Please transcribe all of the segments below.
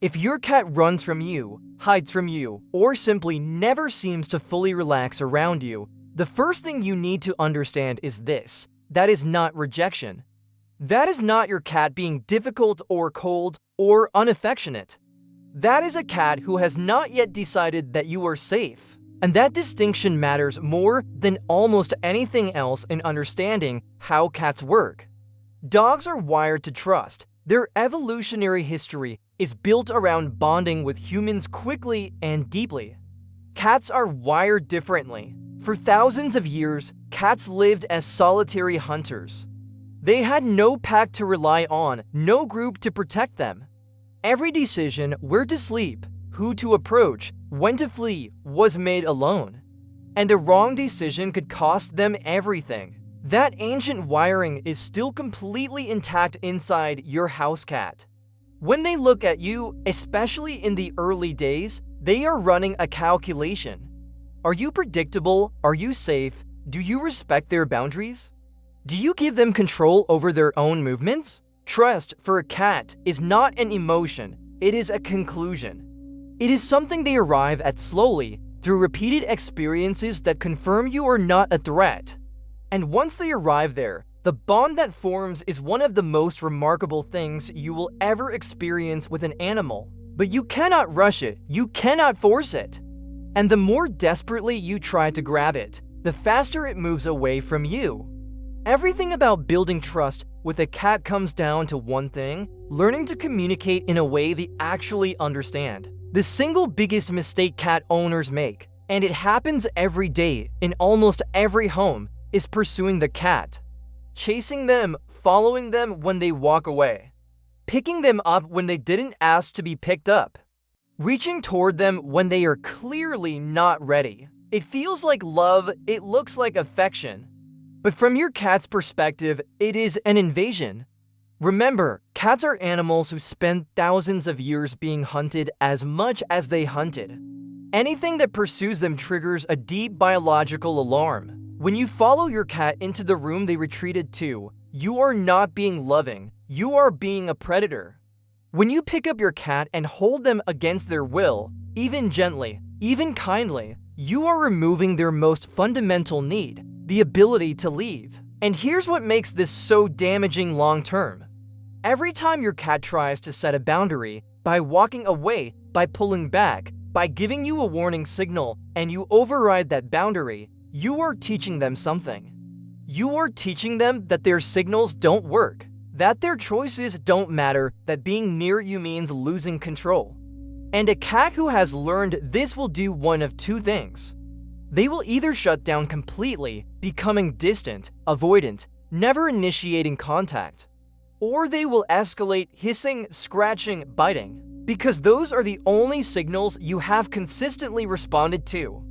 If your cat runs from you, hides from you, or simply never seems to fully relax around you, the first thing you need to understand is this: that is not rejection. That is not your cat being difficult or cold or unaffectionate. That is a cat who has not yet decided that you are safe. And that distinction matters more than almost anything else in understanding how cats work. Dogs are wired to trust. Their evolutionary history is built around bonding with humans quickly and deeply. Cats are wired differently. For thousands of years, cats lived as solitary hunters. They had no pack to rely on, no group to protect them. Every decision, where to sleep, who to approach, when to flee, was made alone. And a wrong decision could cost them everything. That ancient wiring is still completely intact inside your house cat. When they look at you, especially in the early days, they are running a calculation. Are you predictable? Are you safe? Do you respect their boundaries? Do you give them control over their own movements? Trust for a cat is not an emotion, it is a conclusion. It is something they arrive at slowly through repeated experiences that confirm you are not a threat. And once they arrive there, the bond that forms is one of the most remarkable things you will ever experience with an animal. But you cannot rush it, you cannot force it. And the more desperately you try to grab it, the faster it moves away from you. Everything about building trust with a cat comes down to one thing: learning to communicate in a way they actually understand. The single biggest mistake cat owners make, and it happens every day in almost every home, is pursuing the cat. Chasing them, following them when they walk away. Picking them up when they didn't ask to be picked up. Reaching toward them when they are clearly not ready. It feels like love, it looks like affection. But from your cat's perspective, it is an invasion. Remember, cats are animals who spend thousands of years being hunted as much as they hunted. Anything that pursues them triggers a deep biological alarm. When you follow your cat into the room they retreated to, you are not being loving, you are being a predator. When you pick up your cat and hold them against their will, even gently, even kindly, you are removing their most fundamental need: the ability to leave. And here's what makes this so damaging long term. Every time your cat tries to set a boundary, by walking away, by pulling back, by giving you a warning signal, and you override that boundary, you are teaching them something. You are teaching them that their signals don't work, that their choices don't matter, that being near you means losing control. And a cat who has learned this will do one of two things. They will either shut down completely, becoming distant, avoidant, never initiating contact, or they will escalate, hissing, scratching, biting, because those are the only signals you have consistently responded to.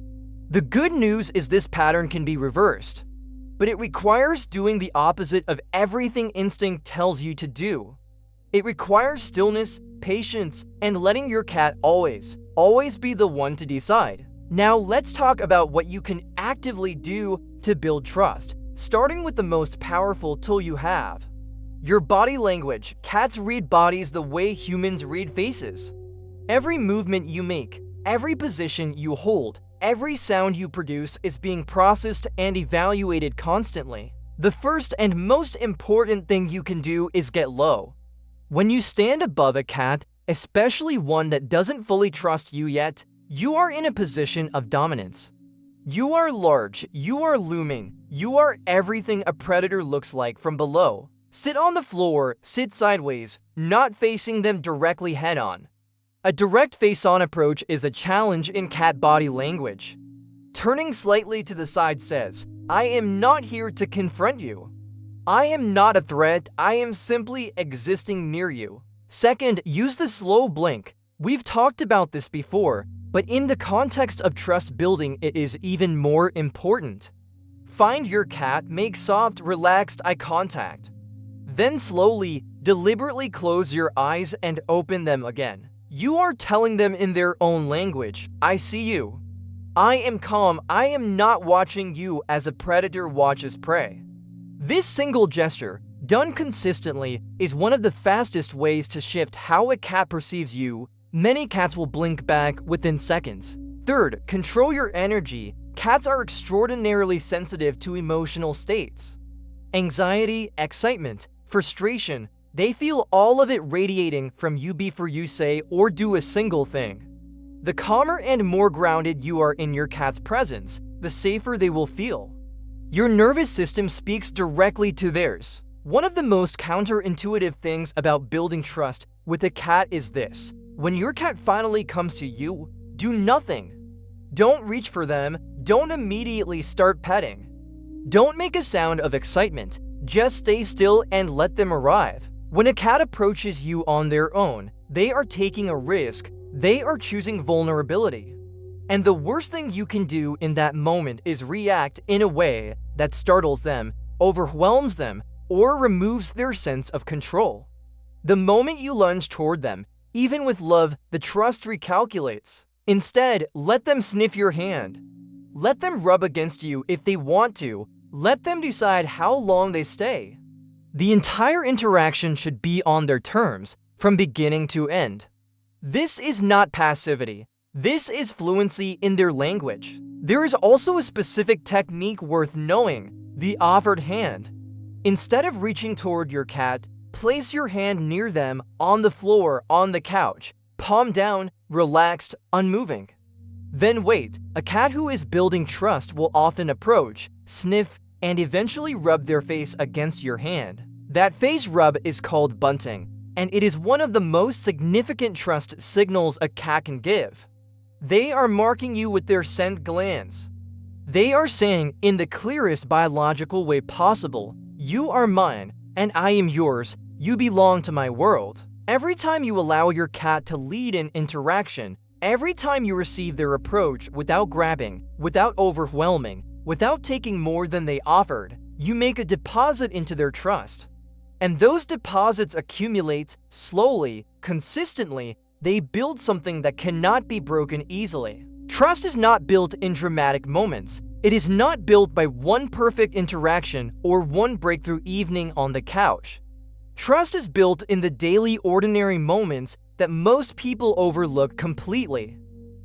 The good news is this pattern can be reversed, but it requires doing the opposite of everything instinct tells you to do. It requires stillness, patience, and letting your cat always be the one to decide. Now let's talk about what you can actively do to build trust, starting with the most powerful tool you have: your body language. Cats read bodies the way humans read faces. Every movement you make, every position you hold, every sound you produce is being processed and evaluated constantly. The first and most important thing you can do is get low. When you stand above a cat, especially one that doesn't fully trust you yet, you are in a position of dominance. You are large, you are looming, you are everything a predator looks like from below. Sit on the floor, sit sideways, not facing them directly head-on. A direct face-on approach is a challenge in cat body language. Turning slightly to the side says, "I am not here to confront you. I am not a threat, I am simply existing near you." Second, use the slow blink. We've talked about this before, but in the context of trust building, it is even more important. Find your cat, make soft, relaxed eye contact. Then slowly, deliberately close your eyes and open them again. You are telling them in their own language, "I see you. I am calm, I am not watching you as a predator watches prey." This single gesture, done consistently, is one of the fastest ways to shift how a cat perceives you Many cats will blink back within seconds. Third, control your energy. Cats are extraordinarily sensitive to emotional states. Anxiety, excitement, frustration, they feel all of it radiating from you before you say or do a single thing. The calmer and more grounded you are in your cat's presence, the safer they will feel. Your nervous system speaks directly to theirs. One of the most counterintuitive things about building trust with a cat is this. When your cat finally comes to you, do nothing. Don't reach for them, don't immediately start petting. Don't make a sound of excitement, just stay still and let them arrive. When a cat approaches you on their own, they are taking a risk, they are choosing vulnerability. And the worst thing you can do in that moment is react in a way that startles them, overwhelms them, or removes their sense of control. The moment you lunge toward them, even with love, the trust recalculates. Instead, let them sniff your hand. Let them rub against you if they want to. Let them decide how long they stay. The entire interaction should be on their terms, from beginning to end. This is not passivity. This is fluency in their language. There is also a specific technique worth knowing, the offered hand. Instead of reaching toward your cat, place your hand near them on the floor, on the couch, palm down, relaxed, unmoving. Then wait. A cat who is building trust will often approach, sniff, and eventually rub their face against your hand. That face rub is called bunting, and it is one of the most significant trust signals a cat can give. They are marking you with their scent glands. They are saying, in the clearest biological way possible, you are mine, and I am yours. You belong to my world. Every time you allow your cat to lead an interaction, every time you receive their approach without grabbing, without overwhelming, without taking more than they offered, you make a deposit into their trust. And those deposits accumulate slowly, consistently. They build something that cannot be broken easily. Trust is not built in dramatic moments. It is not built by one perfect interaction or one breakthrough evening on the couch. Trust is built in the daily, ordinary moments that most people overlook completely.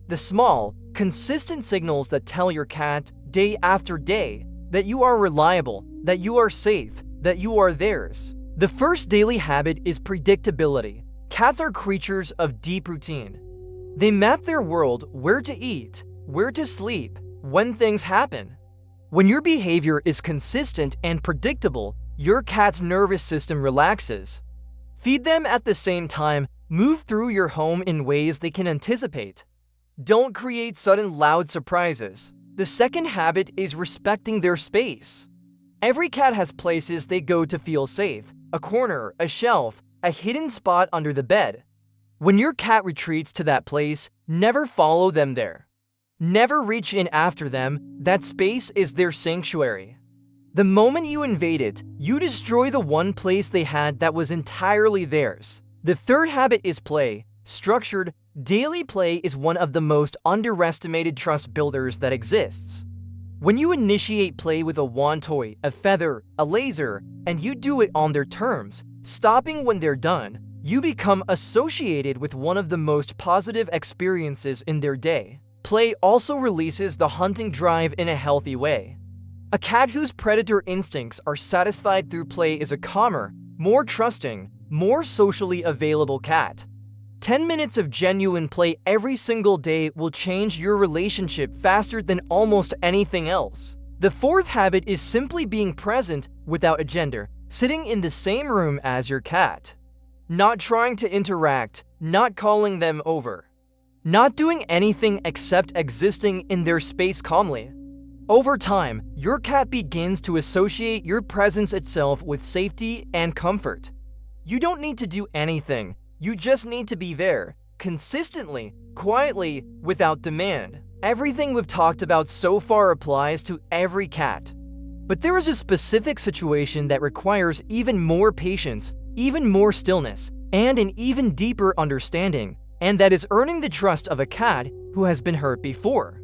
The small, consistent signals that tell your cat, day after day, that you are reliable, that you are safe, that you are theirs. The first daily habit is predictability. Cats are creatures of deep routine. They map their world, where to eat, where to sleep, when things happen. When your behavior is consistent and predictable, your cat's nervous system relaxes. Feed them at the same time, move through your home in ways they can anticipate. Don't create sudden loud surprises. The second habit is respecting their space. Every cat has places they go to feel safe, a corner, a shelf, a hidden spot under the bed. When your cat retreats to that place, never follow them there. Never reach in after them. That space is their sanctuary. The moment you invade it, you destroy the one place they had that was entirely theirs. The third habit is play. Structured, daily play is one of the most underestimated trust builders that exists. When you initiate play with a wand toy, a feather, a laser, and you do it on their terms, stopping when they're done, you become associated with one of the most positive experiences in their day. Play also releases the hunting drive in a healthy way. A cat whose predator instincts are satisfied through play is a calmer, more trusting, more socially available cat. 10 minutes of genuine play every single day will change your relationship faster than almost anything else. The fourth habit is simply being present without a gender, sitting in the same room as your cat. Not trying to interact, not calling them over. Not doing anything except existing in their space calmly. Over time, your cat begins to associate your presence itself with safety and comfort. You don't need to do anything. You just need to be there, consistently, quietly, without demand. Everything we've talked about so far applies to every cat. But there is a specific situation that requires even more patience, even more stillness, and an even deeper understanding, and that is earning the trust of a cat who has been hurt before.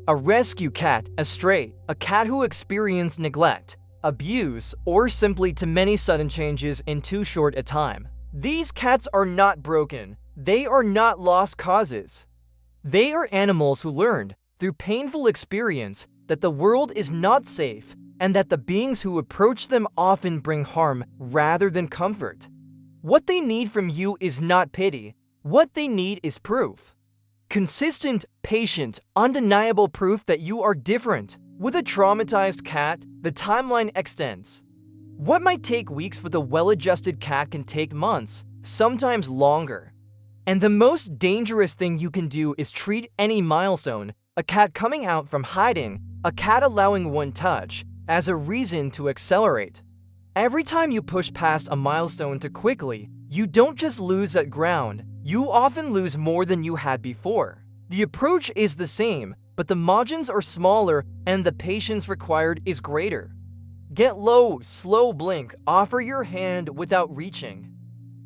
A rescue cat, a stray, a cat who experienced neglect, abuse, or simply too many sudden changes in too short a time. These cats are not broken. They are not lost causes. They are animals who learned, through painful experience, that the world is not safe and that the beings who approach them often bring harm rather than comfort. What they need from you is not pity. What they need is proof. Consistent, patient, undeniable proof that you are different. With a traumatized cat, the timeline extends. What might take weeks with a well-adjusted cat can take months, sometimes longer. And the most dangerous thing you can do is treat any milestone, a cat coming out from hiding, a cat allowing one touch, as a reason to accelerate. Every time you push past a milestone too quickly, you don't just lose that ground, you often lose more than you had before. The approach is the same, but the margins are smaller and the patience required is greater. Get low, slow blink, offer your hand without reaching.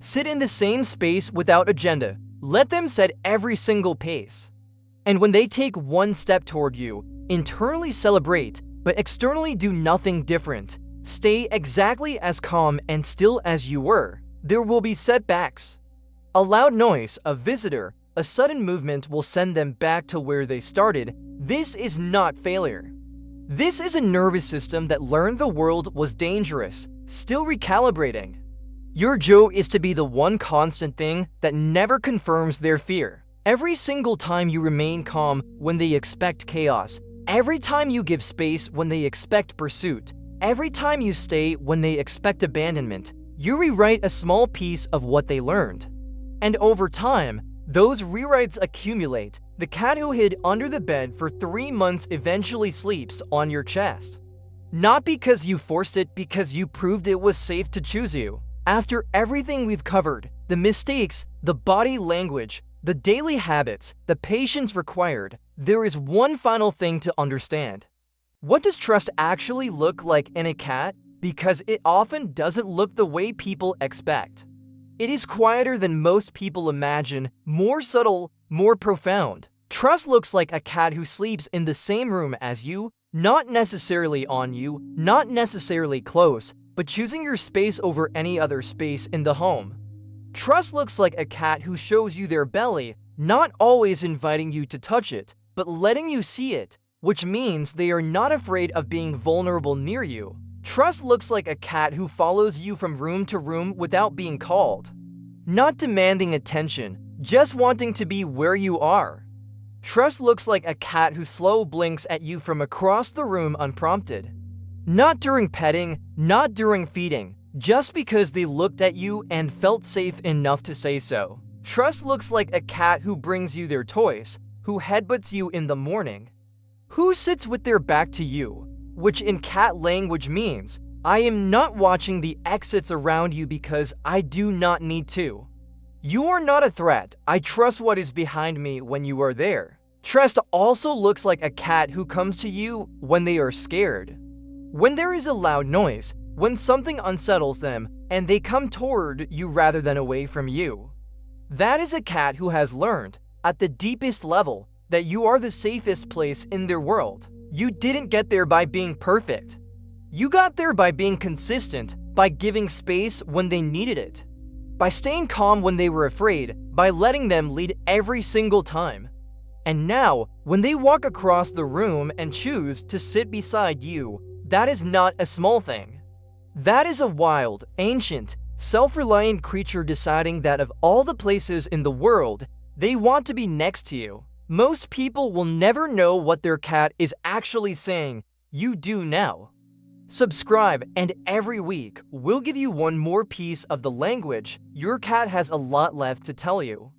Sit in the same space without agenda. Let them set every single pace. And when they take one step toward you, internally celebrate, but externally do nothing different. Stay exactly as calm and still as you were. There will be setbacks. A loud noise, a visitor, a sudden movement will send them back to where they started. This is not failure. This is a nervous system that learned the world was dangerous, still recalibrating. Your job is to be the one constant thing that never confirms their fear. Every single time you remain calm when they expect chaos, every time you give space when they expect pursuit, every time you stay when they expect abandonment, you rewrite a small piece of what they learned. And over time, those rewrites accumulate. The cat who hid under the bed for 3 months eventually sleeps on your chest. Not because you forced it, because you proved it was safe to choose you. After everything we've covered, the mistakes, the body language, the daily habits, the patience required, there is one final thing to understand. What does trust actually look like in a cat? Because it often doesn't look the way people expect. It is quieter than most people imagine, more subtle, more profound. Trust looks like a cat who sleeps in the same room as you, not necessarily on you, not necessarily close, but choosing your space over any other space in the home. Trust looks like a cat who shows you their belly, not always inviting you to touch it, but letting you see it, which means they are not afraid of being vulnerable near you. Trust looks like a cat who follows you from room to room without being called. Not demanding attention, just wanting to be where you are. Trust looks like a cat who slow blinks at you from across the room unprompted. Not during petting, not during feeding, just because they looked at you and felt safe enough to say so. Trust looks like a cat who brings you their toys, who headbutts you in the morning, who sits with their back to you, which in cat language means, I am not watching the exits around you because I do not need to. You are not a threat. I trust what is behind me when you are there. Trust also looks like a cat who comes to you when they are scared. When there is a loud noise, when something unsettles them, and they come toward you rather than away from you. That is a cat who has learned, at the deepest level, that you are the safest place in their world. You didn't get there by being perfect. You got there by being consistent, by giving space when they needed it, by staying calm when they were afraid, by letting them lead every single time. And now, when they walk across the room and choose to sit beside you, that is not a small thing. That is a wild, ancient, self-reliant creature deciding that of all the places in the world, they want to be next to you. Most people will never know what their cat is actually saying. You do now. Subscribe, and every week, we'll give you one more piece of the language your cat has a lot left to tell you.